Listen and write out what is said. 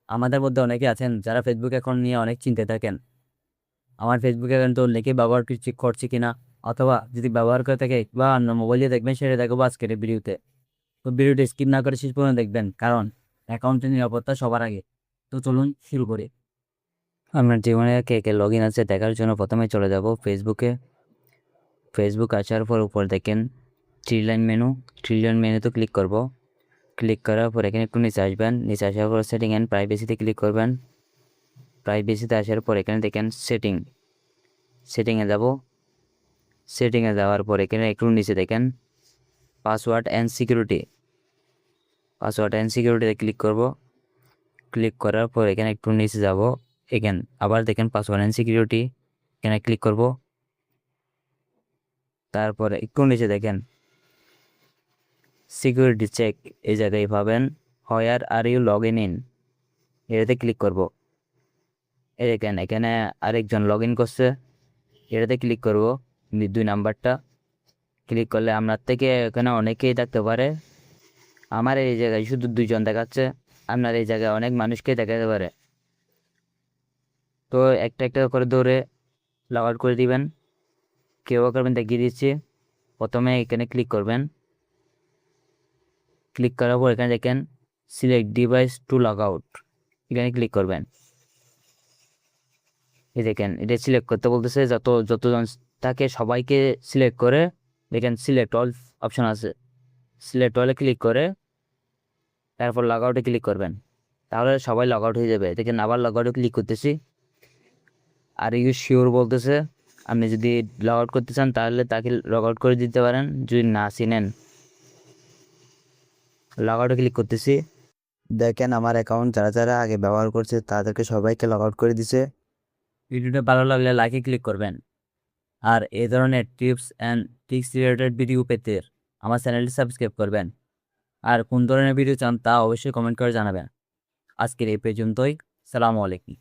আমাদের মধ্যে অনেকে আছেন যারা ফেসবুক অ্যাকাউন্ট নিয়ে অনেক চিন্তায় থাকেন। আমার ফেসবুক অ্যাকাউন্ট অনেকেই ব্যবহার করছে কিনা, অথবা যদি ব্যবহার করে থাকে বা অন্য মোবাইল দিয়ে দেখবেন সেটা দেখাবো আজকের এই ভিডিওতে। তো ভিডিওটি স্কিপ না করে শেষ পর্যন্ত দেখবেন, কারণ অ্যাকাউন্টের নিরাপত্তা সবার আগে। তো চলুন শুরু করি। আপনার জীবনে কে কে লগ ইন আছে দেখার জন্য প্রথমে চলে যাব ফেসবুকে। ফেসবুক আসার পর উপর দেখেন থ্রি লাইন মেনুতে ক্লিক করব। ক্লিক করার পর এখানে একটু নিচে আসবেন, নিচে আসার পর সেটিং অ্যান্ড প্রাইভেসিতে ক্লিক করবেন। প্রাইভেসিতে আসার পর এখানে দেখেন সেটিংয়ে যাব। সেটিংয়ে যাওয়ার পর এখানে একটু নিচে দেখেন পাসওয়ার্ড অ্যান্ড সিকিউরিটিতে ক্লিক করব। ক্লিক করার পর এখানে একটু নিচে যাব, এখানে আবার দেখেন পাসওয়ার্ড অ্যান্ড সিকিউরিটি, এখানে ক্লিক করব। তারপরে একটু নিচে দেখেন সিকিউরিটি চেক, এই জায়গায় পাবেন হোয়ার আর ইউ লগ ইন, এটাতে ক্লিক করব। এই দেখেন এখানে আরেকজন লগ ইন করছে, এটাতে ক্লিক করব। 2 নাম্বারটা ক্লিক করলে আপনার থেকে এখানে অনেকেই থাকতে পারে। আমার এই জায়গায় শুধু 2জন দেখাচ্ছে, আপনার এই জায়গায় অনেক মানুষকেই দেখাতে পারে। তো একটা একটা করে ধরে লগ আউট করে দিবেন। কেউ করবেন দেখিয়ে দিচ্ছি। প্রথমে এখানে ক্লিক করবেন। ক্লিক করার পর এখানে দেখেন select device to log out, এখানে ক্লিক করবেন। এই দেখেন এটা সিলেক্ট করতে বলতেছে, যতজন থাকে সবাইকে সিলেক্ট করে দেখেন সিলেক্ট অল অপশন আছে, সিলেক্ট অলে ক্লিক করে তারপর লগ আউটে ক্লিক করবেন। তাহলে সবাই লগ আউট হয়ে যাবে। দেখেন আবার লগ আউটে ক্লিক করতেছি, আর ইউ শিওর বলতেছে। আপনি যদি লগ আউট করতে চান তাহলে তাকে লগ আউট করে দিতে পারেন, যদি না চিনেন। লগ আউটে ক্লিক করতেছি। দেখেন আমার অ্যাকাউন্ট যারা যারা আগে ব্যবহার করছে তাদেরকে সবাইকে লগ আউট করে দিছে। ভিডিওটা ভালো লাগলে লাইকে ক্লিক করবেন। আর এই ধরনের tips and tricks related video পেতে আমার চ্যানেলটি সাবস্ক্রাইব করবেন। আর কোন ধরনের ভিডিও চান তা অবশ্যই কমেন্ট করে জানাবেন। আজকের এই পর্যন্তই। সালামু আলাইকুম।